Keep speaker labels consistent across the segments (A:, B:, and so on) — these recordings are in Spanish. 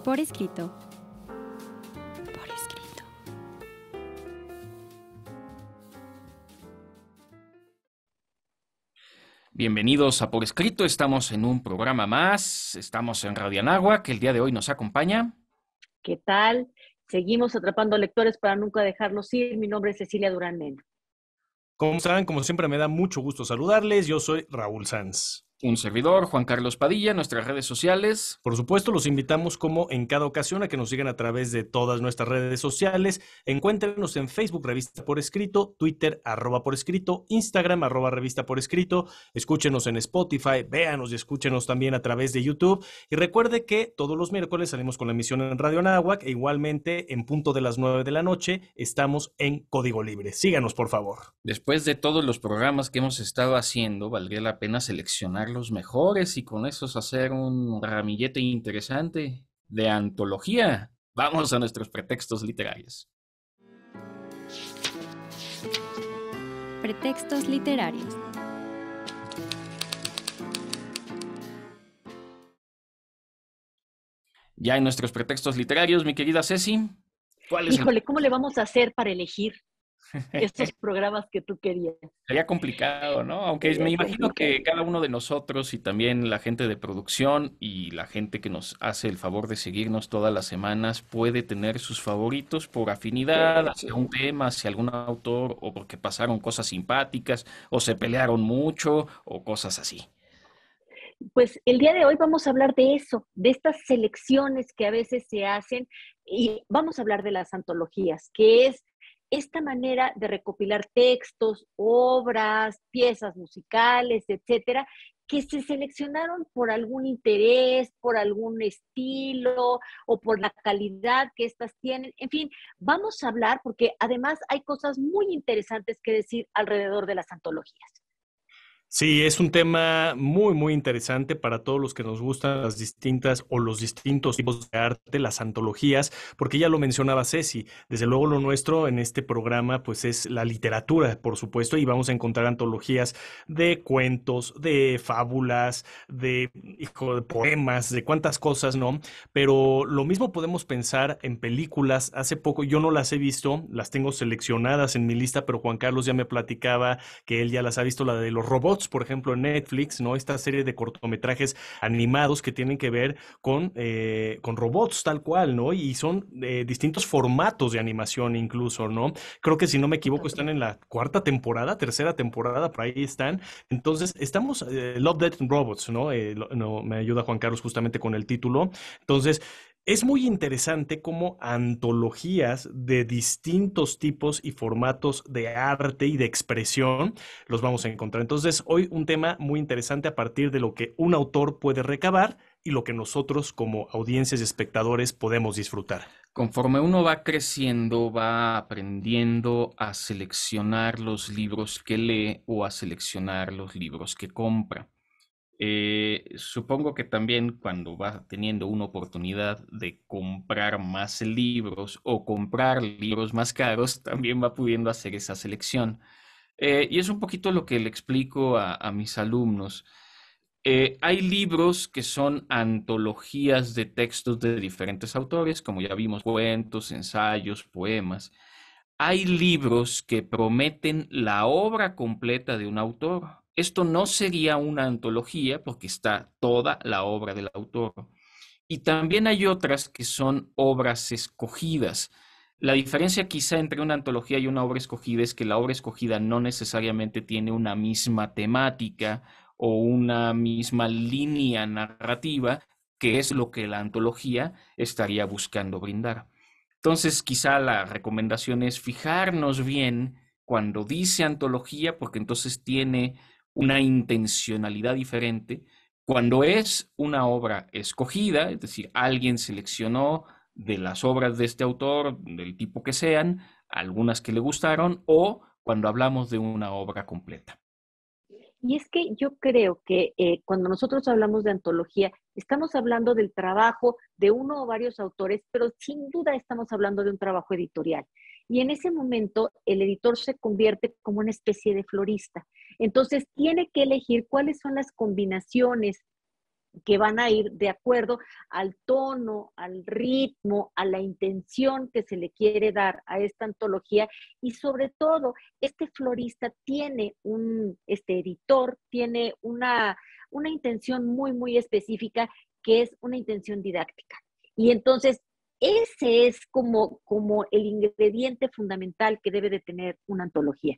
A: Por escrito. Por escrito.
B: Bienvenidos a Por Escrito, estamos en un programa más, estamos en Radio Anáhuac, que el día de hoy nos acompaña.
C: ¿Qué tal? Seguimos atrapando lectores para nunca dejarlos ir. Mi nombre es Cecilia Durán Mena.
D: ¿Cómo están? Como siempre me da mucho gusto saludarles, yo soy Raúl Sanz.
B: Un servidor, Juan Carlos Padilla, nuestras redes sociales.
D: Por supuesto, los invitamos como en cada ocasión a que nos sigan a través de todas nuestras redes sociales. Encuéntrenos en Facebook, Revista Por Escrito, Twitter, @por escrito, Instagram, @revista por escrito. Escúchenos en Spotify, véanos y escúchenos también a través de YouTube. Y recuerde que todos los miércoles salimos con la emisión en Radio Anáhuac e igualmente en punto de las 9 de la noche estamos en Código Libre. Síganos, por favor.
B: Después de todos los programas que hemos estado haciendo, valdría la pena seleccionar los mejores y con esos hacer un ramillete interesante de antología. Vamos a nuestros pretextos literarios.
A: Pretextos literarios.
B: Ya en nuestros pretextos literarios, mi querida Ceci, ¿cuál es
C: Híjole, ¿cómo le vamos a hacer para elegir estos programas que tú querías?
B: Sería complicado, ¿no? Aunque me imagino que cada uno de nosotros y también la gente de producción y la gente que nos hace el favor de seguirnos todas las semanas puede tener sus favoritos por afinidad hacia un tema, hacia algún autor o porque pasaron cosas simpáticas o se pelearon mucho o cosas así.
C: Pues el día de hoy vamos a hablar de eso, de estas selecciones que a veces se hacen y vamos a hablar de las antologías, que es esta manera de recopilar textos, obras, piezas musicales, etcétera, que se seleccionaron por algún interés, por algún estilo o por la calidad que estas tienen. En fin, vamos a hablar porque además hay cosas muy interesantes que decir alrededor de las antologías.
D: Sí, es un tema muy, muy interesante para todos los que nos gustan las distintas o los distintos tipos de arte, las antologías, porque ya lo mencionaba Ceci, desde luego lo nuestro en este programa pues es la literatura, por supuesto, y vamos a encontrar antologías de cuentos, de fábulas, de poemas, de cuántas cosas, ¿no? Pero lo mismo podemos pensar en películas. Hace poco yo no las he visto, las tengo seleccionadas en mi lista, pero Juan Carlos ya me platicaba que él ya las ha visto, la de los robots, por ejemplo, en Netflix, ¿no? Esta serie de cortometrajes animados que tienen que ver con robots tal cual, ¿no? Y son distintos formatos de animación incluso, ¿no? Creo que si no me equivoco están en la cuarta temporada, tercera temporada, por ahí están. Entonces, estamos, Love, Death and Robots, ¿no? No, me ayuda Juan Carlos justamente con el título. Entonces, es muy interesante cómo antologías de distintos tipos y formatos de arte y de expresión los vamos a encontrar. Entonces, hoy un tema muy interesante a partir de lo que un autor puede recabar y lo que nosotros como audiencias y espectadores podemos disfrutar.
B: Conforme uno va creciendo, va aprendiendo a seleccionar los libros que lee o a seleccionar los libros que compra. Supongo que también cuando va teniendo una oportunidad de comprar más libros o comprar libros más caros, también va pudiendo hacer esa selección. Y es un poquito lo que le explico a mis alumnos. Hay libros que son antologías de textos de diferentes autores, como ya vimos, cuentos, ensayos, poemas. Hay libros que prometen la obra completa de un autor. Esto no sería una antología porque está toda la obra del autor. Y también hay otras que son obras escogidas. La diferencia quizá entre una antología y una obra escogida es que la obra escogida no necesariamente tiene una misma temática o una misma línea narrativa, que es lo que la antología estaría buscando brindar. Entonces, quizá la recomendación es fijarnos bien cuando dice antología, porque entonces tiene una intencionalidad diferente. Cuando es una obra escogida, es decir, alguien seleccionó de las obras de este autor, del tipo que sean, algunas que le gustaron, o cuando hablamos de una obra completa.
C: Y es que yo creo que cuando nosotros hablamos de antología, estamos hablando del trabajo de uno o varios autores, pero sin duda estamos hablando de un trabajo editorial. Y en ese momento el editor se convierte como una especie de florista. Entonces tiene que elegir cuáles son las combinaciones que van a ir de acuerdo al tono, al ritmo, a la intención que se le quiere dar a esta antología y sobre todo este florista tiene este editor tiene una intención muy, muy específica que es una intención didáctica. Y entonces ese es como el ingrediente fundamental que debe de tener una antología.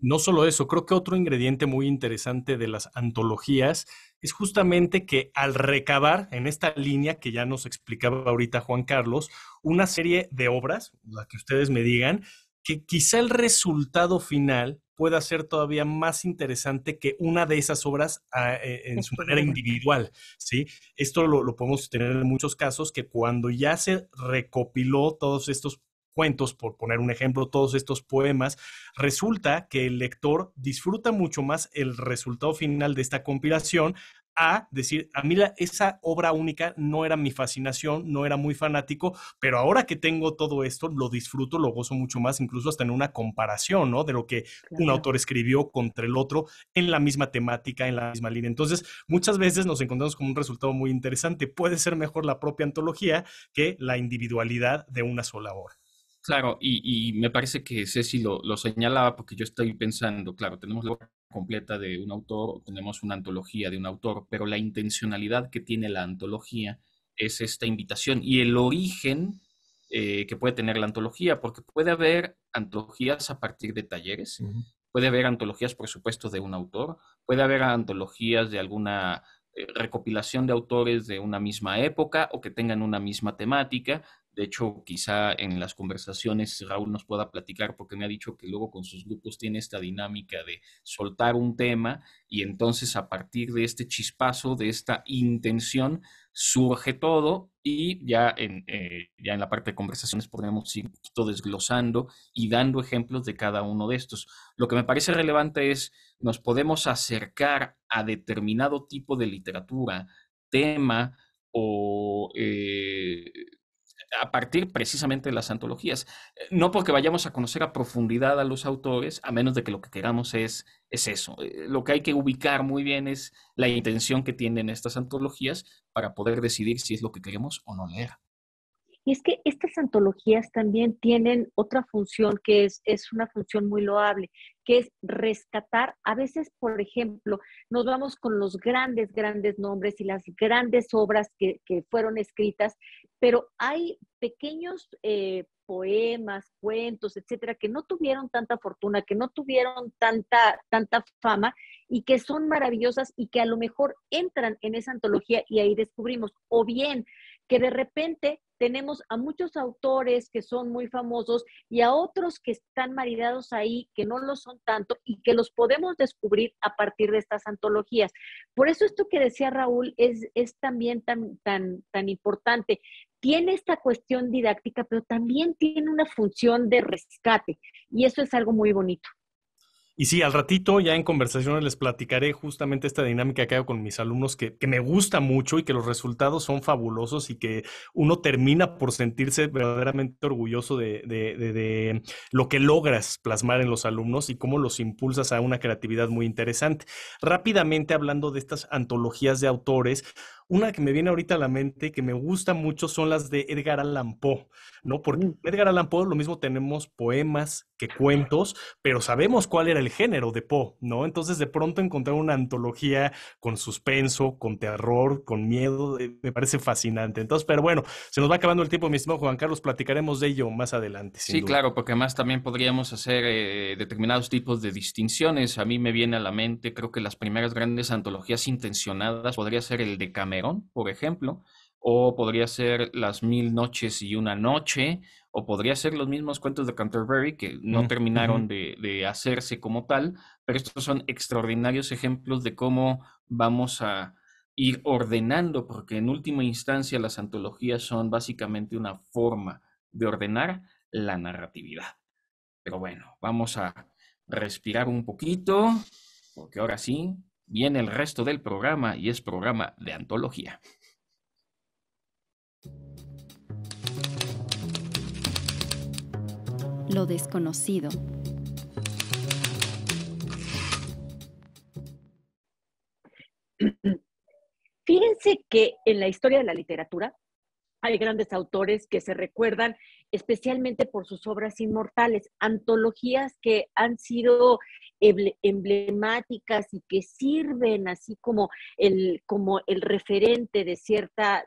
D: No solo eso, creo que otro ingrediente muy interesante de las antologías es justamente que al recabar en esta línea que ya nos explicaba ahorita Juan Carlos, una serie de obras, la que ustedes me digan, que quizá el resultado final pueda ser todavía más interesante que una de esas obras en su manera individual, ¿sí? Esto lo podemos tener en muchos casos, que cuando ya se recopiló todos estos cuentos, por poner un ejemplo, todos estos poemas, resulta que el lector disfruta mucho más el resultado final de esta compilación a decir, a mí esa obra única no era mi fascinación, no era muy fanático, pero ahora que tengo todo esto, lo disfruto, lo gozo mucho más, incluso hasta en una comparación, ¿no? De lo que un autor escribió contra el otro en la misma temática, en la misma línea. Entonces, muchas veces nos encontramos con un resultado muy interesante. Puede ser mejor la propia antología que la individualidad de una sola obra.
B: Claro, y me parece que Ceci lo señalaba porque yo estoy pensando, claro, tenemos la obra completa de un autor, tenemos una antología de un autor, pero la intencionalidad que tiene la antología es esta invitación y el origen que puede tener la antología, porque puede haber antologías a partir de talleres, puede haber antologías, por supuesto, de un autor, puede haber antologías de alguna recopilación de autores de una misma época o que tengan una misma temática. De hecho, quizá en las conversaciones Raúl nos pueda platicar porque me ha dicho que luego con sus grupos tiene esta dinámica de soltar un tema y entonces a partir de este chispazo, de esta intención, surge todo y ya en la parte de conversaciones podemos ir un poquito desglosando y dando ejemplos de cada uno de estos. Lo que me parece relevante es nos podemos acercar a determinado tipo de literatura, tema o a partir precisamente de las antologías. No porque vayamos a conocer a profundidad a los autores, a menos de que lo que queramos es eso. Lo que hay que ubicar muy bien es la intención que tienen estas antologías para poder decidir si es lo que queremos o no leer.
C: Y es que estas antologías también tienen otra función que es una función muy loable, que es rescatar, a veces, por ejemplo, nos vamos con los grandes, grandes nombres y las grandes obras que fueron escritas, pero hay pequeños poemas, cuentos, etcétera, que no tuvieron tanta fortuna, que no tuvieron tanta fama y que son maravillosas y que a lo mejor entran en esa antología y ahí descubrimos, o bien que de repente tenemos a muchos autores que son muy famosos y a otros que están maridados ahí, que no lo son tanto y que los podemos descubrir a partir de estas antologías. Por eso esto que decía Raúl es también tan importante. Tiene esta cuestión didáctica, pero también tiene una función de rescate y eso es algo muy bonito.
D: Y sí, al ratito ya en conversaciones les platicaré justamente esta dinámica que hago con mis alumnos que me gusta mucho y que los resultados son fabulosos y que uno termina por sentirse verdaderamente orgulloso de lo que logras plasmar en los alumnos y cómo los impulsas a una creatividad muy interesante. Rápidamente hablando de estas antologías de autores, una que me viene ahorita a la mente que me gusta mucho son las de Edgar Allan Poe, ¿no? Porque en Edgar Allan Poe lo mismo tenemos poemas que cuentos, pero sabemos cuál era el género de Poe, ¿no? Entonces de pronto encontrar una antología con suspenso, con terror, con miedo, me parece fascinante. Entonces, pero bueno, se nos va acabando el tiempo, mi estimado Juan Carlos, platicaremos de ello más adelante.
B: Sí, duda. Claro, porque además también podríamos hacer determinados tipos de distinciones. A mí me viene a la mente, creo que las primeras grandes antologías intencionadas podría ser el de Cameron, por ejemplo, o podría ser Las Mil Noches y Una Noche, o podría ser los mismos cuentos de Canterbury que no terminaron de hacerse como tal, pero estos son extraordinarios ejemplos de cómo vamos a ir ordenando, porque en última instancia las antologías son básicamente una forma de ordenar la narratividad. Pero bueno, vamos a respirar un poquito, porque ahora sí viene el resto del programa y es programa de antología.
A: Lo desconocido.
C: Fíjense que en la historia de la literatura hay grandes autores que se recuerdan especialmente por sus obras inmortales, antologías que han sido emblemáticas y que sirven así como el referente de cierta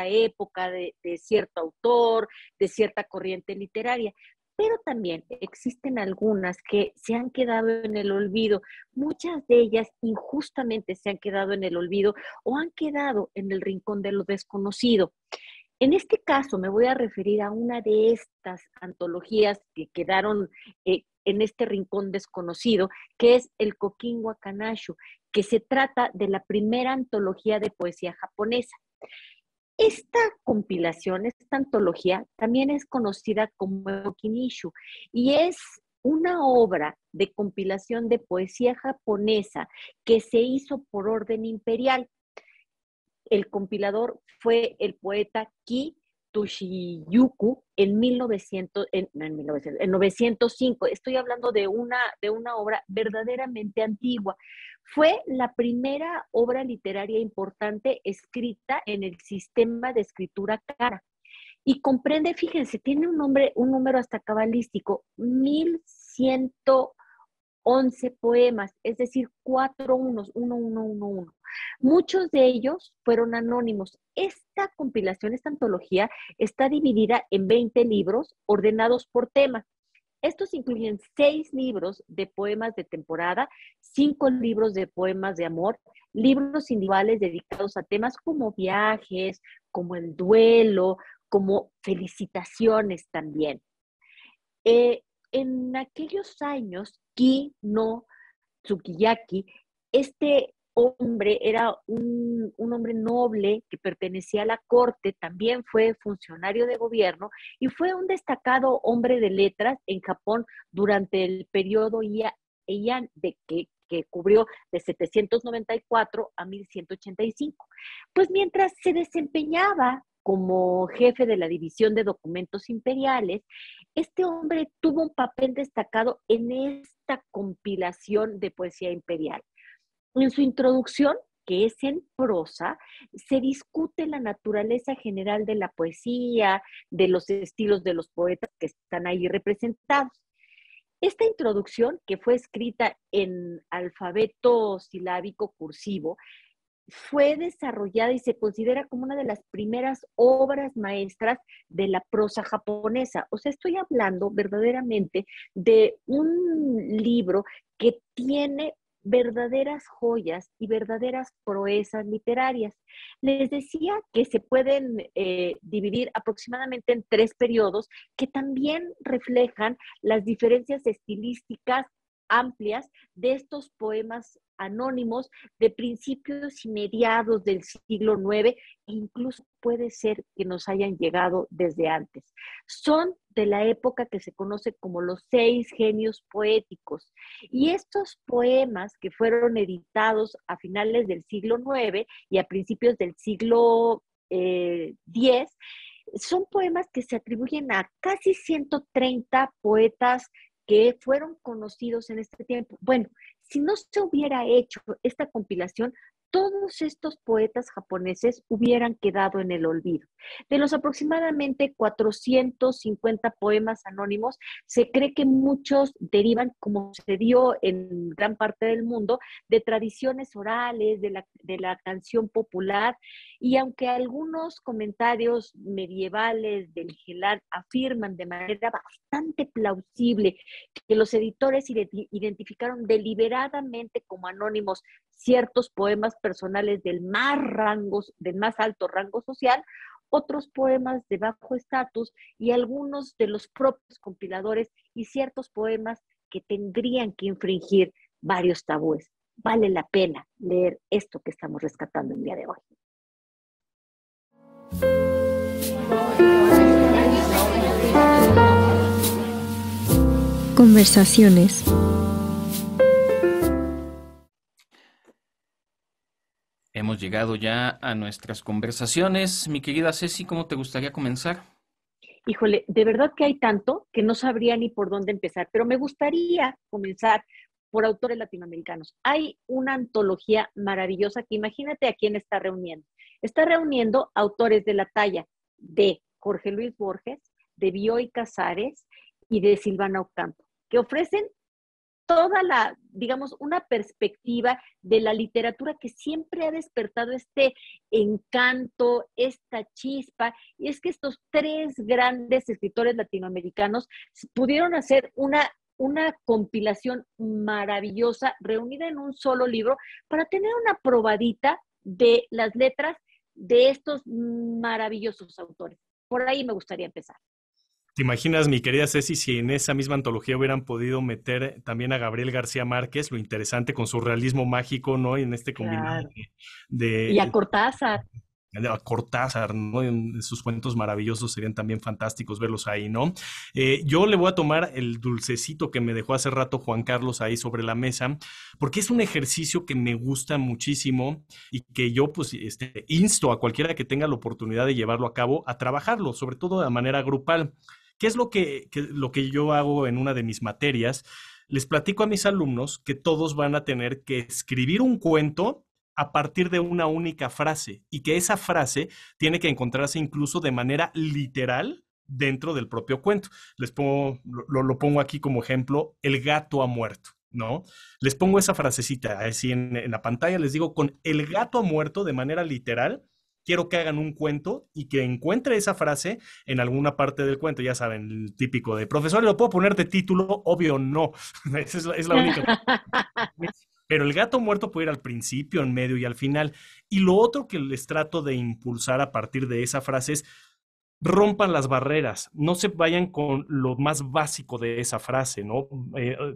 C: época, de cierto autor, de cierta corriente literaria. Pero también existen algunas que se han quedado en el olvido. Muchas de ellas injustamente se han quedado en el olvido o han quedado en el rincón de lo desconocido. En este caso me voy a referir a una de estas antologías que quedaron en este rincón desconocido, que es el Kokin wa Kanashu, que se trata de la primera antología de poesía japonesa. Esta compilación, esta antología, también es conocida como Kokinishu y es una obra de compilación de poesía japonesa que se hizo por orden imperial. El compilador fue el poeta Ki Toshiyuku en 905. Estoy hablando de una obra verdaderamente antigua. Fue la primera obra literaria importante escrita en el sistema de escritura Kara. Y comprende, fíjense, tiene un número hasta cabalístico, 1111 poemas, es decir, 4 unos, 1, 1, 1, 1. Muchos de ellos fueron anónimos. Esta compilación, esta antología, está dividida en 20 libros ordenados por tema. Estos incluyen 6 libros de poemas de temporada, 5 libros de poemas de amor, libros individuales dedicados a temas como viajes, como el duelo, como felicitaciones también. En aquellos años, Ki no Tsukiyaki, este hombre era un hombre noble que pertenecía a la corte, también fue funcionario de gobierno y fue un destacado hombre de letras en Japón durante el periodo Heian que cubrió de 794 a 1185. Pues mientras se desempeñaba como jefe de la División de Documentos Imperiales, este hombre tuvo un papel destacado en esta compilación de poesía imperial. En su introducción, que es en prosa, se discute la naturaleza general de la poesía, de los estilos de los poetas que están ahí representados. Esta introducción, que fue escrita en alfabeto silábico cursivo, fue desarrollada y se considera como una de las primeras obras maestras de la prosa japonesa. O sea, estoy hablando verdaderamente de un libro que tiene verdaderas joyas y verdaderas proezas literarias. Les decía que se pueden dividir aproximadamente en 3 periodos que también reflejan las diferencias estilísticas amplias de estos poemas anónimos de principios y mediados del siglo IX e incluso puede ser que nos hayan llegado desde antes. Son de la época que se conoce como los 6 genios poéticos y estos poemas que fueron editados a finales del siglo IX y a principios del siglo X son poemas que se atribuyen a casi 130 poetas que fueron conocidos en este tiempo. Bueno, si no se hubiera hecho esta compilación, todos estos poetas japoneses hubieran quedado en el olvido. De los aproximadamente 450 poemas anónimos, se cree que muchos derivan, como se dio en gran parte del mundo, de tradiciones orales, de la canción popular, y aunque algunos comentarios medievales del Gelán afirman de manera bastante plausible que los editores identificaron deliberadamente como anónimos ciertos poemas personales del más alto rango social, otros poemas de bajo estatus y algunos de los propios compiladores y ciertos poemas que tendrían que infringir varios tabúes. Vale la pena leer esto que estamos rescatando el día de hoy.
A: Conversaciones.
B: Hemos llegado ya a nuestras conversaciones. Mi querida Ceci, ¿cómo te gustaría comenzar?
C: Híjole, de verdad que hay tanto que no sabría ni por dónde empezar, pero me gustaría comenzar por autores latinoamericanos. Hay una antología maravillosa que imagínate a quién está reuniendo. Está reuniendo autores de la talla de Jorge Luis Borges, de Bioy Casares y de Silvana Ocampo, que ofrecen toda la, digamos, una perspectiva de la literatura que siempre ha despertado este encanto, esta chispa, y es que estos tres grandes escritores latinoamericanos pudieron hacer una compilación maravillosa, reunida en un solo libro, para tener una probadita de las letras de estos maravillosos autores. Por ahí me gustaría empezar.
D: ¿Te imaginas, mi querida Ceci, si en esa misma antología hubieran podido meter también a Gabriel García Márquez, lo interesante con su realismo mágico, ¿no? Y en este combinado
C: Claro. Y a Cortázar.
D: A Cortázar, ¿no? En sus cuentos maravillosos serían también fantásticos verlos ahí, ¿no? Yo le voy a tomar el dulcecito que me dejó hace rato Juan Carlos ahí sobre la mesa, porque es un ejercicio que me gusta muchísimo y que yo pues insto a cualquiera que tenga la oportunidad de llevarlo a cabo a trabajarlo, sobre todo de manera grupal. ¿Qué es lo que yo hago en una de mis materias? Les platico a mis alumnos que todos van a tener que escribir un cuento a partir de una única frase y que esa frase tiene que encontrarse incluso de manera literal dentro del propio cuento. Les pongo, lo pongo aquí como ejemplo, el gato ha muerto, ¿no? Les pongo esa frasecita así en la pantalla, les digo, con el gato ha muerto de manera literal, quiero que hagan un cuento y que encuentre esa frase en alguna parte del cuento. Ya saben, el típico de, profesor, ¿lo puedo poner de título? Obvio, no. Esa es la única. Pero el gato muerto puede ir al principio, en medio y al final. Y lo otro que les trato de impulsar a partir de esa frase es rompan las barreras, no se vayan con lo más básico de esa frase, ¿no?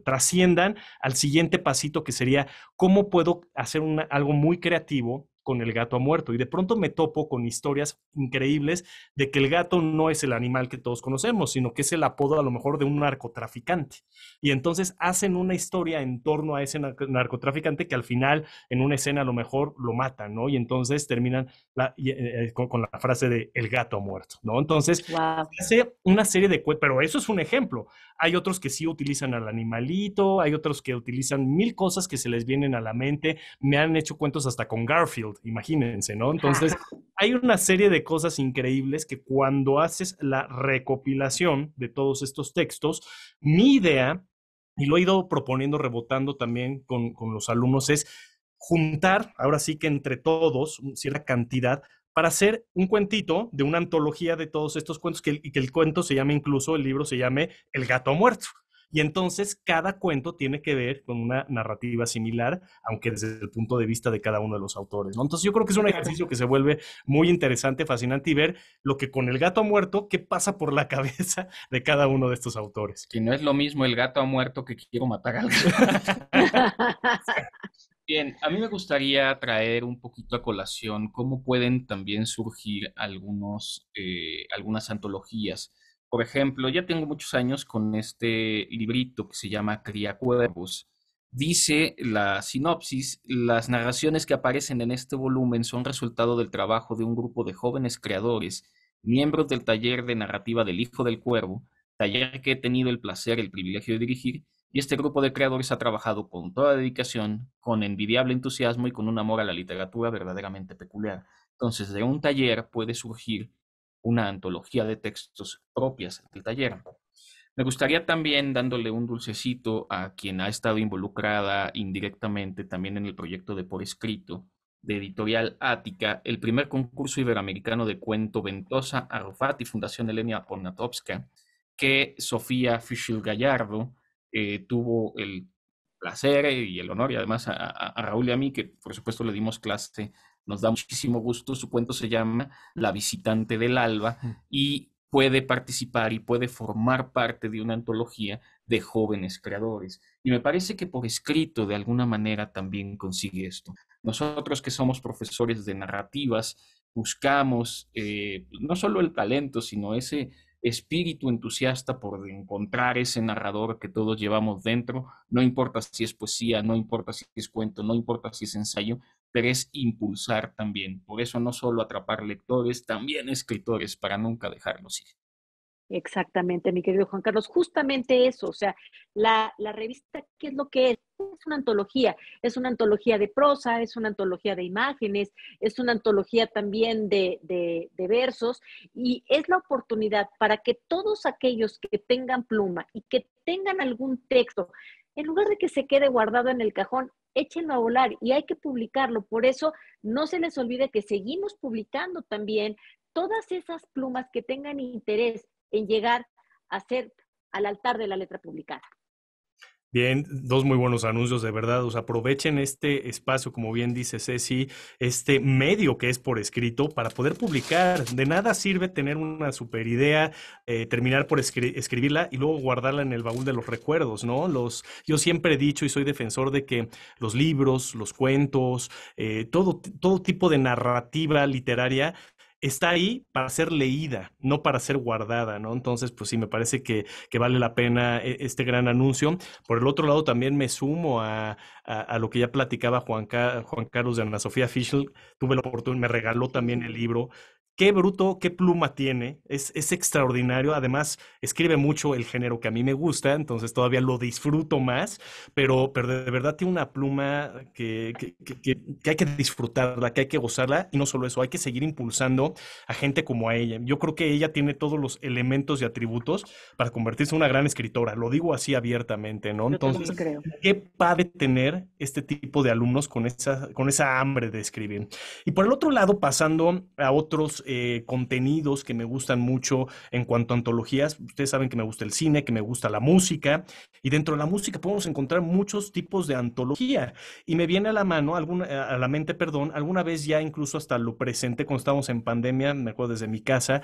D: Trasciendan al siguiente pasito que sería, ¿cómo puedo hacer algo muy creativo con el gato muerto? Y de pronto me topo con historias increíbles de que el gato no es el animal que todos conocemos, sino que es el apodo a lo mejor de un narcotraficante. Y entonces hacen una historia en torno a ese narcotraficante que al final, en una escena, a lo mejor lo matan, ¿no? Y entonces terminan con la frase de el gato muerto, ¿no? Entonces,
C: wow.
D: hace una serie de cuentos, pero eso es un ejemplo. Hay otros que sí utilizan al animalito, hay otros que utilizan mil cosas que se les vienen a la mente. Me han hecho cuentos hasta con Garfield, imagínense, ¿no? Entonces, hay una serie de cosas increíbles que cuando haces la recopilación de todos estos textos, mi idea, y lo he ido proponiendo, rebotando también con los alumnos, es juntar, ahora sí que entre todos, cierta cantidad para hacer un cuentito de una antología de todos estos cuentos, y que el cuento se llame incluso, el libro se llame El gato muerto. Y entonces cada cuento tiene que ver con una narrativa similar, aunque desde el punto de vista de cada uno de los autores, ¿no? Entonces yo creo que es un ejercicio que se vuelve muy interesante, fascinante, y ver lo que con el gato muerto, qué pasa por la cabeza de cada uno de estos autores.
B: Que no es lo mismo el gato ha muerto que quiero matar a alguien. Bien, a mí me gustaría traer un poquito a colación cómo pueden también surgir algunas antologías. Por ejemplo, ya tengo muchos años con este librito que se llama Criacuervos. Dice la sinopsis, las narraciones que aparecen en este volumen son resultado del trabajo de un grupo de jóvenes creadores, miembros del taller de narrativa del Hijo del Cuervo, taller que he tenido el placer, el privilegio de dirigir, y este grupo de creadores ha trabajado con toda dedicación, con envidiable entusiasmo y con un amor a la literatura verdaderamente peculiar. Entonces, de un taller puede surgir una antología de textos propias del taller. Me gustaría también, dándole un dulcecito a quien ha estado involucrada indirectamente también en el proyecto de Por Escrito, de Editorial Ática, el primer concurso iberoamericano de cuento Ventosa, Arrufat y Fundación Elenia Poniatowska, que Sofía Fischl Gallardo tuvo el placer y el honor, y además a Raúl y a mí, que por supuesto le dimos clase, nos da muchísimo gusto. Su cuento se llama La visitante del alba y puede participar y puede formar parte de una antología de jóvenes creadores. Y me parece que Por Escrito de alguna manera también consigue esto. Nosotros que somos profesores de narrativas, buscamos no solo el talento, sino ese espíritu entusiasta por encontrar ese narrador que todos llevamos dentro, no importa si es poesía, no importa si es cuento, no importa si es ensayo, pero es impulsar también. Por eso no solo atrapar lectores, también escritores, para nunca dejarlos ir.
C: Exactamente, mi querido Juan Carlos, justamente eso, o sea, la revista, ¿qué es lo que es? Es una antología de prosa, es una antología de imágenes, es una antología también de versos, y es la oportunidad para que todos aquellos que tengan pluma y que tengan algún texto, en lugar de que se quede guardado en el cajón, échenlo a volar y hay que publicarlo. Por eso, no se les olvide que seguimos publicando también todas esas plumas que tengan interés en llegar a ser al altar de la letra publicada.
D: Bien, dos muy buenos anuncios, de verdad. O sea, aprovechen este espacio, como bien dice Ceci, este medio que es por escrito para poder publicar. De nada sirve tener una super idea, terminar por escribirla y luego guardarla en el baúl de los recuerdos, ¿no? Yo siempre he dicho y soy defensor de que los libros, los cuentos, todo tipo de narrativa literaria está ahí para ser leída, no para ser guardada, ¿no? Entonces, pues sí, me parece que vale la pena este gran anuncio. Por el otro lado, también me sumo a lo que ya platicaba Juan Carlos de Ana Sofía Fischl. Tuve la oportunidad, me regaló también el libro. Qué bruto, qué pluma tiene, es extraordinario. Además, escribe mucho el género que a mí me gusta, entonces todavía lo disfruto más, pero de verdad tiene una pluma que hay que disfrutarla, que hay que gozarla, y no solo eso, hay que seguir impulsando a gente como a ella. Yo creo que ella tiene todos los elementos y atributos para convertirse en una gran escritora, lo digo así abiertamente, ¿no?
C: Yo también
D: Entonces,
C: creo.
D: qué padre tener este tipo de alumnos con esa hambre de escribir. Y por el otro lado, pasando a otros contenidos que me gustan mucho en cuanto a antologías, ustedes saben que me gusta el cine, que me gusta la música, y dentro de la música podemos encontrar muchos tipos de antología. Y me viene a la mano, a la mente, perdón, alguna vez ya incluso hasta lo presenté cuando estábamos en pandemia, me acuerdo desde mi casa,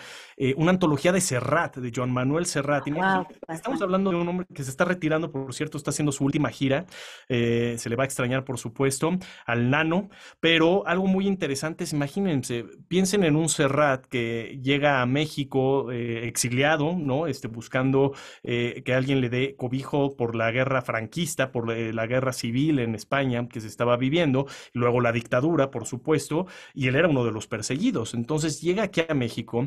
D: una antología de Serrat, de Joan Manuel Serrat.
C: Wow.
D: Estamos hablando de un hombre que se está retirando, por cierto, está haciendo su última gira, se le va a extrañar, por supuesto, al Nano, pero algo muy interesante es, imagínense, piensen en un Serrat que llega a México exiliado, ¿no? Buscando que alguien le dé cobijo por la guerra franquista, por la guerra civil en España que se estaba viviendo, y luego la dictadura, por supuesto, y él era uno de los perseguidos. Entonces llega aquí a México,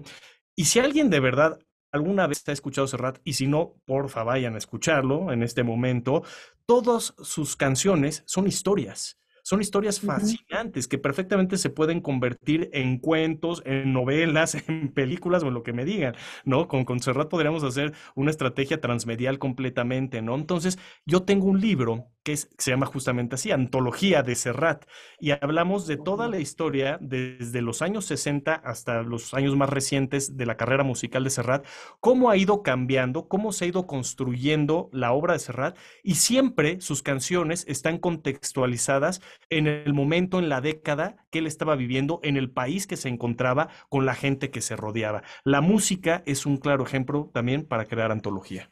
D: y si alguien de verdad alguna vez ha escuchado Serrat, y si no, porfa, vayan a escucharlo en este momento, todas sus canciones son historias. Son historias fascinantes que perfectamente se pueden convertir en cuentos, en novelas, en películas o en lo que me digan, ¿no? Con Serrat podríamos hacer una estrategia transmedial completamente, ¿no? Entonces, yo tengo un libro se llama justamente así, Antología de Serrat, y hablamos de toda la historia desde los años 60 hasta los años más recientes de la carrera musical de Serrat, cómo ha ido cambiando, cómo se ha ido construyendo la obra de Serrat, y siempre sus canciones están contextualizadas en el momento, en la década que él estaba viviendo, en el país que se encontraba, con la gente que se rodeaba. La música es un claro ejemplo también para crear antología.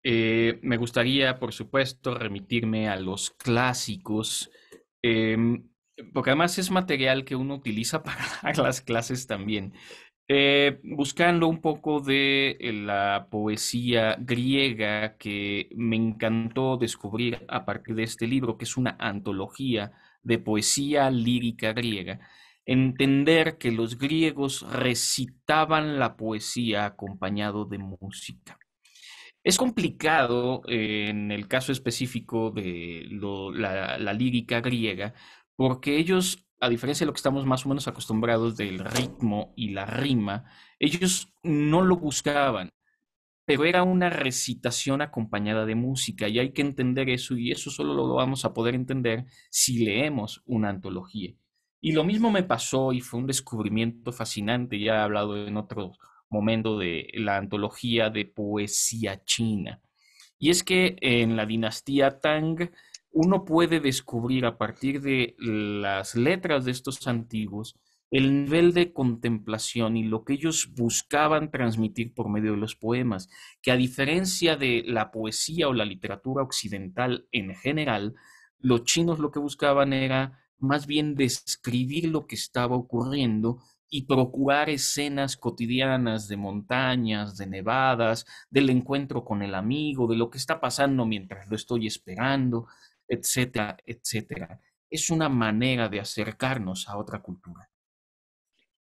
B: Me gustaría, por supuesto, remitirme a los clásicos, em, porque además es material que uno utiliza para dar las clases también. Buscando un poco de la poesía griega que me encantó descubrir a partir de este libro, que es una antología de poesía lírica griega, entender que los griegos recitaban la poesía acompañado de música. Es complicado en el caso específico de la lírica griega, porque ellos, a diferencia de lo que estamos más o menos acostumbrados del ritmo y la rima, ellos no lo buscaban, pero era una recitación acompañada de música y hay que entender eso y eso solo lo vamos a poder entender si leemos una antología. Y lo mismo me pasó y fue un descubrimiento fascinante, ya he hablado en otro momento de la antología de poesía china. Y es que en la dinastía Tang uno puede descubrir a partir de las letras de estos antiguos el nivel de contemplación y lo que ellos buscaban transmitir por medio de los poemas, que a diferencia de la poesía o la literatura occidental en general, los chinos lo que buscaban era más bien describir lo que estaba ocurriendo y procurar escenas cotidianas de montañas, de nevadas, del encuentro con el amigo, de lo que está pasando mientras lo estoy esperando, etcétera, etcétera. Es una manera de acercarnos a otra cultura.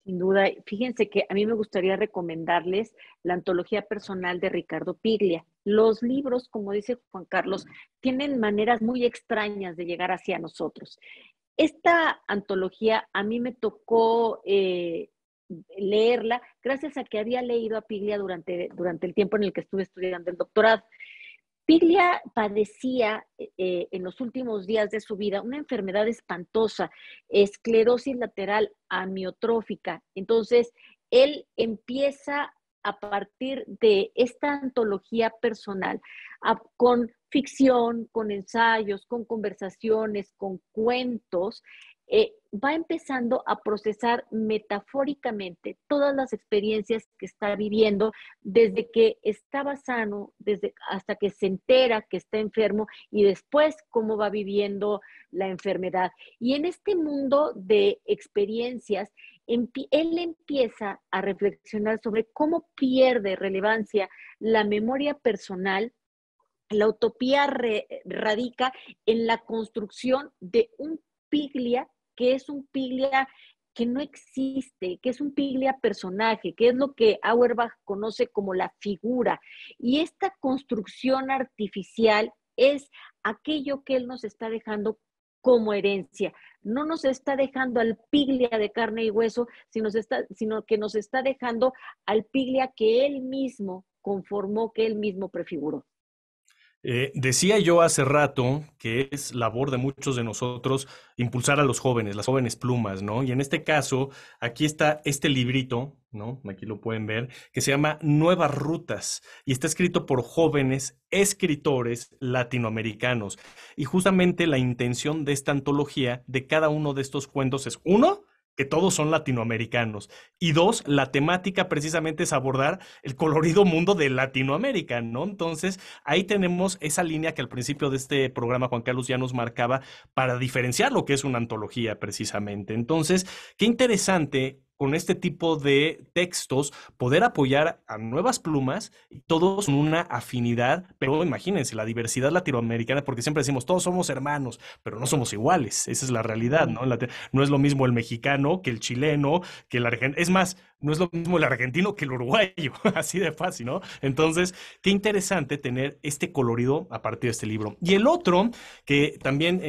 C: Sin duda, fíjense que a mí me gustaría recomendarles la antología personal de Ricardo Piglia. Los libros, como dice Juan Carlos, tienen maneras muy extrañas de llegar hacia nosotros. Esta antología a mí me tocó leerla gracias a que había leído a Piglia durante el tiempo en el que estuve estudiando el doctorado. Piglia padecía en los últimos días de su vida una enfermedad espantosa, esclerosis lateral amiotrófica. Entonces, él empieza a partir de esta antología personal, con ficción, con ensayos, con conversaciones, con cuentos, va empezando a procesar metafóricamente todas las experiencias que está viviendo desde que estaba sano, hasta que se entera que está enfermo y después cómo va viviendo la enfermedad. Y en este mundo de experiencias, él empieza a reflexionar sobre cómo pierde relevancia la memoria personal. La utopía radica en la construcción de un Piglia que es un Piglia que no existe, que es un Piglia personaje, que es lo que Auerbach conoce como la figura. Y esta construcción artificial es aquello que él nos está dejando como herencia. No nos está dejando al Piglia de carne y hueso, sino que nos está dejando al Piglia que él mismo conformó, que él mismo prefiguró.
D: Decía yo hace rato que es labor de muchos de nosotros impulsar a los jóvenes, las jóvenes plumas, ¿no? Y en este caso, aquí está este librito, ¿no? Aquí lo pueden ver, que se llama Nuevas Rutas y está escrito por jóvenes escritores latinoamericanos. Y justamente la intención de esta antología, de cada uno de estos cuentos es, uno, que todos son latinoamericanos. Y dos, la temática precisamente es abordar el colorido mundo de Latinoamérica, ¿no? Entonces, ahí tenemos esa línea que al principio de este programa Juan Carlos ya nos marcaba para diferenciar lo que es una antología precisamente. Entonces, qué interesante con este tipo de textos poder apoyar a nuevas plumas y todos con una afinidad, pero imagínense la diversidad latinoamericana, porque siempre decimos todos somos hermanos, pero no somos iguales, esa es la realidad, ¿no? No es lo mismo el mexicano que el chileno, que el argentino, es más, no es lo mismo el argentino que el uruguayo, así de fácil, ¿no? Entonces, qué interesante tener este colorido a partir de este libro. Y el otro, que también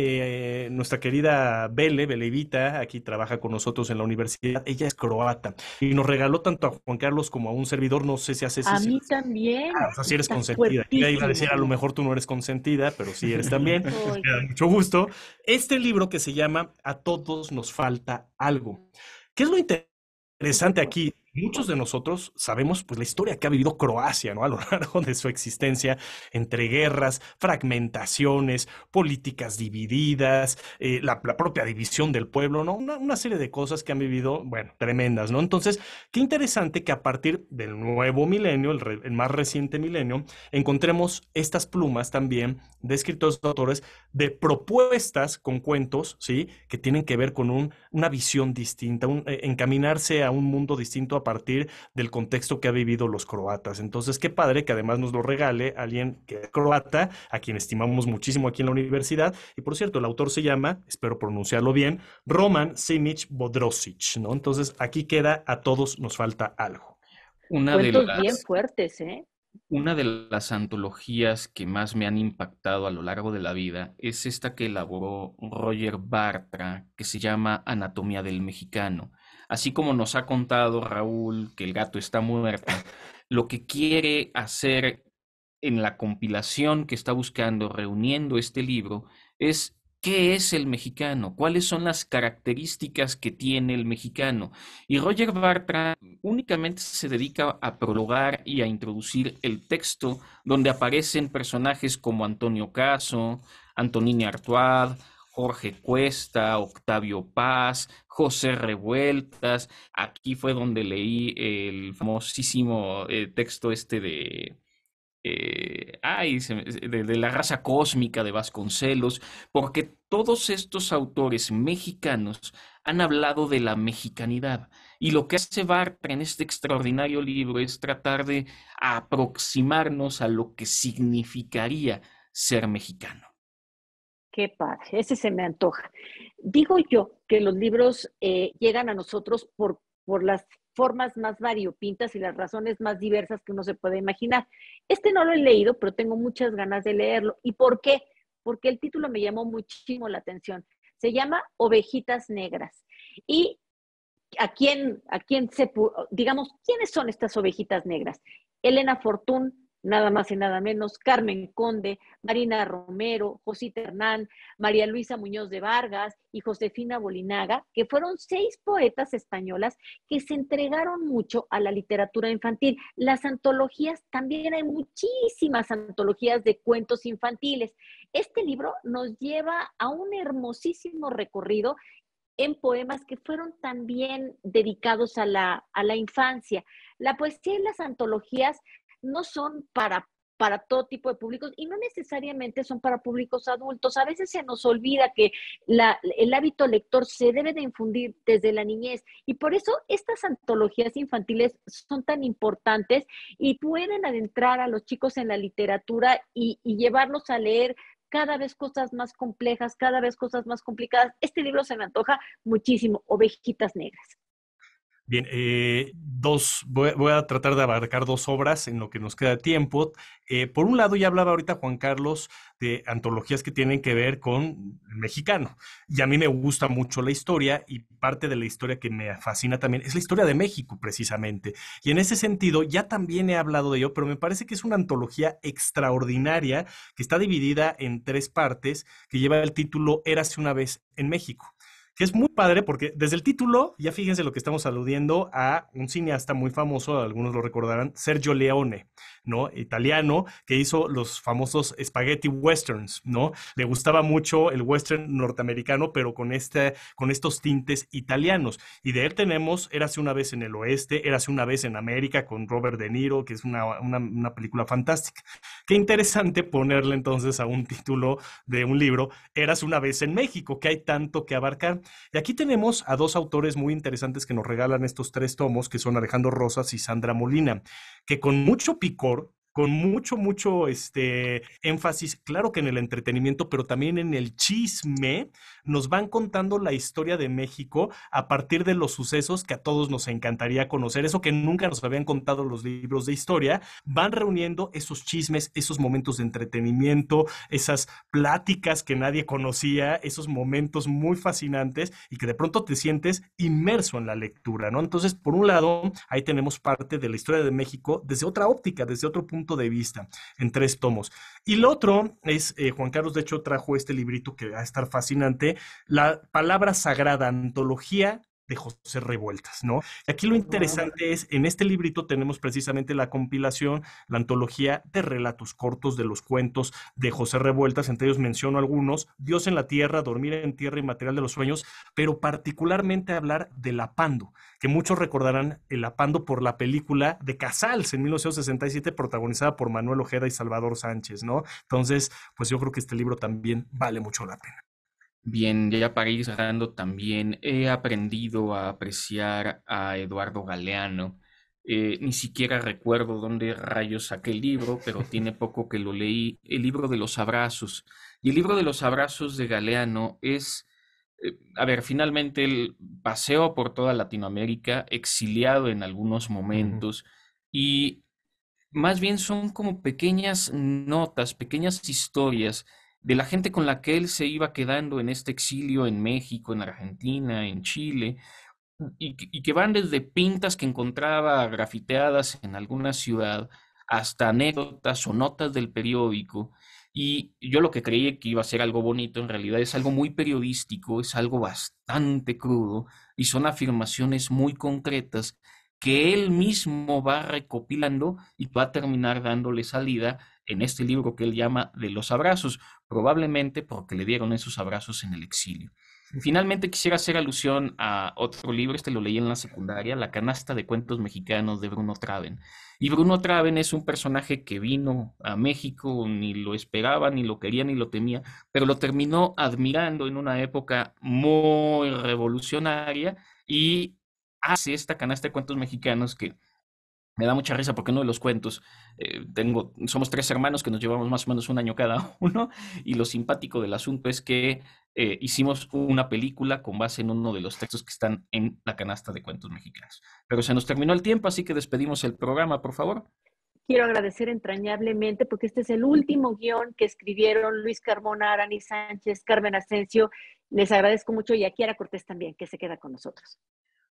D: nuestra querida Belevita, aquí trabaja con nosotros en la universidad, ella es croata y nos regaló tanto a Juan Carlos como a un servidor, no sé si haces
C: A
D: ese.
C: mí también.
D: O sea, si eres
C: Está
D: consentida. Yo iba a decir,
C: fuertísimo.
D: a lo mejor tú no eres consentida, pero sí eres también.
C: Ay,
D: Me da mucho gusto. Este libro que se llama A todos nos falta algo. ¿Qué es lo interesante aquí? Muchos de nosotros sabemos pues la historia que ha vivido Croacia, ¿no? A lo largo de su existencia, entre guerras, fragmentaciones, políticas divididas, la propia división del pueblo, ¿no? Una serie de cosas que han vivido, bueno, tremendas, ¿no? Entonces, qué interesante que a partir del nuevo milenio, el más reciente milenio, encontremos estas plumas también de escritores y autores de propuestas con cuentos, ¿sí? Que tienen que ver con una visión distinta, encaminarse a un mundo distinto a partir del contexto que ha vivido los croatas. Entonces, qué padre que además nos lo regale alguien que es croata, a quien estimamos muchísimo aquí en la universidad. Y por cierto, el autor se llama, espero pronunciarlo bien, Roman Simic Bodrosic, ¿no? Entonces, aquí queda A todos nos falta algo.
C: Cuentos bien fuertes, ¿eh?
B: Una de las antologías que más me han impactado a lo largo de la vida es esta que elaboró Roger Bartra, que se llama Anatomía del Mexicano. Así como nos ha contado Raúl que el gato está muerto, lo que quiere hacer en la compilación que está buscando, reuniendo este libro, es ¿qué es el mexicano? ¿Cuáles son las características que tiene el mexicano? Y Roger Bartra únicamente se dedica a prologar y a introducir el texto donde aparecen personajes como Antonio Caso, Antonini Artaud, Jorge Cuesta, Octavio Paz, José Revueltas. Aquí fue donde leí el famosísimo texto de la raza cósmica de Vasconcelos, porque todos estos autores mexicanos han hablado de la mexicanidad. Y lo que hace Bartra en este extraordinario libro es tratar de aproximarnos a lo que significaría ser mexicano.
C: Qué padre, ese se me antoja. Digo yo que los libros llegan a nosotros por por las formas más variopintas y las razones más diversas que uno se puede imaginar. Este no lo he leído, pero tengo muchas ganas de leerlo. ¿Y por qué? Porque el título me llamó muchísimo la atención. Se llama Ovejitas Negras. Y digamos, ¿quiénes son estas ovejitas negras? Elena Fortún, nada más y nada menos, Carmen Conde, Marina Romero, Josita Hernán, María Luisa Muñoz de Vargas y Josefina Bolinaga, que fueron 6 poetas españolas que se entregaron mucho a la literatura infantil. Las antologías, también hay muchísimas antologías de cuentos infantiles. Este libro nos lleva a un hermosísimo recorrido en poemas que fueron también dedicados a la infancia. La poesía y las antologías no son para todo tipo de públicos y no necesariamente son para públicos adultos. A veces se nos olvida que el hábito lector se debe de infundir desde la niñez y por eso estas antologías infantiles son tan importantes y pueden adentrar a los chicos en la literatura y llevarlos a leer cada vez cosas más complejas, cada vez cosas más complicadas. Este libro se me antoja muchísimo, Ovejitas Negras.
D: Bien, voy a tratar de abarcar 2 obras en lo que nos queda tiempo. Por un lado, ya hablaba ahorita Juan Carlos de antologías que tienen que ver con el mexicano. Y a mí me gusta mucho la historia y parte de la historia que me fascina también es la historia de México, precisamente. Y en ese sentido, ya también he hablado de ello, pero me parece que es una antología extraordinaria que está dividida en 3 partes, que lleva el título Érase una vez en México, que es muy padre porque desde el título, ya fíjense lo que estamos aludiendo a un cineasta muy famoso, algunos lo recordarán, Sergio Leone, ¿no? Italiano, que hizo los famosos spaghetti westerns, ¿no? Le gustaba mucho el western norteamericano, pero con estos tintes italianos. Y de él tenemos Érase una vez en el oeste, Érase una vez en América, con Robert De Niro, que es una película fantástica. Qué interesante ponerle entonces a un título de un libro, Érase una vez en México, que hay tanto que abarcar. Y aquí tenemos a 2 autores muy interesantes que nos regalan estos 3 tomos, que son Alejandro Rosas y Sandra Molina, que con mucho picor, con mucho énfasis, claro que en el entretenimiento, pero también en el chisme, nos van contando la historia de México a partir de los sucesos que a todos nos encantaría conocer, eso que nunca nos habían contado los libros de historia, van reuniendo esos chismes, esos momentos de entretenimiento, esas pláticas que nadie conocía, esos momentos muy fascinantes y que de pronto te sientes inmerso en la lectura, ¿no? Entonces, por un lado, ahí tenemos parte de la historia de México desde otra óptica, desde otro punto de vista, en 3 tomos. Y lo otro es, Juan Carlos de hecho trajo este librito que va a estar fascinante, La Palabra Sagrada, antología de José Revueltas, ¿no? Aquí lo interesante es, en este librito tenemos precisamente la compilación, la antología de relatos cortos de los cuentos de José Revueltas, entre ellos menciono algunos, Dios en la tierra, Dormir en tierra y Material de los sueños, pero particularmente hablar del Apando, que muchos recordarán el Apando por la película de Casals en 1967, protagonizada por Manuel Ojeda y Salvador Sánchez, ¿no? Entonces, pues yo creo que este libro también vale mucho la pena.
B: Bien, ya para ir cerrando también, he aprendido a apreciar a Eduardo Galeano. Ni siquiera recuerdo dónde rayos saqué el libro, pero tiene poco que lo leí, el libro de los abrazos. Y el libro de los abrazos de Galeano es, a ver, finalmente él paseó por toda Latinoamérica, exiliado en algunos momentos, y más bien son como pequeñas notas, pequeñas historias de la gente con la que él se iba quedando en este exilio en México, en Argentina, en Chile, y que van desde pintas que encontraba grafiteadas en alguna ciudad hasta anécdotas o notas del periódico. Y yo lo que creía que iba a ser algo bonito, en realidad es algo muy periodístico, es algo bastante crudo y son afirmaciones muy concretas que él mismo va recopilando y va a terminar dándole salida en este libro que él llama De los abrazos, probablemente porque le dieron esos abrazos en el exilio. Finalmente quisiera hacer alusión a otro libro, este lo leí en la secundaria, La canasta de cuentos mexicanos de Bruno Traven. Y Bruno Traven es un personaje que vino a México, ni lo esperaba, ni lo quería, ni lo temía, pero lo terminó admirando en una época muy revolucionaria y hace esta canasta de cuentos mexicanos que Me da mucha risa porque uno de los cuentos, somos 3 hermanos que nos llevamos más o menos un año cada uno, y lo simpático del asunto es que hicimos una película con base en uno de los textos que están en la canasta de cuentos mexicanos. Pero se nos terminó el tiempo, así que despedimos el programa, por favor.
C: Quiero agradecer entrañablemente porque este es el último guión que escribieron Luis Carmona, Arani Sánchez, Carmen Asensio. Les agradezco mucho y a Kiara Cortés también, que se queda con nosotros.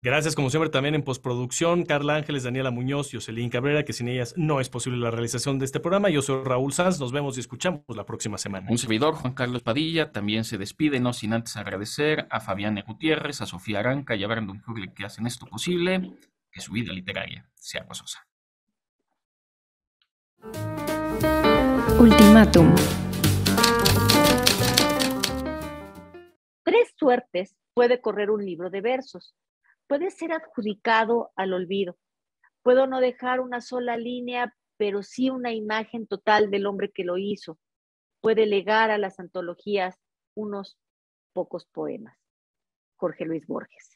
D: Gracias, como siempre, también en postproducción, Carla Ángeles, Daniela Muñoz y Jocelyn Cabrera, que sin ellas no es posible la realización de este programa. Yo soy Raúl Sanz, nos vemos y escuchamos la próxima semana.
B: Un servidor, Juan Carlos Padilla, también se despide, no sin antes agradecer a Fabián Gutiérrez, a Sofía Aranca y a Brandon Hurley que hacen esto posible, que su vida literaria sea gozosa.
A: Ultimátum.
C: 3 suertes puede correr un libro de versos. Puede ser adjudicado al olvido. Puedo no dejar una sola línea, pero sí una imagen total del hombre que lo hizo. Puede legar a las antologías unos pocos poemas. Jorge Luis Borges.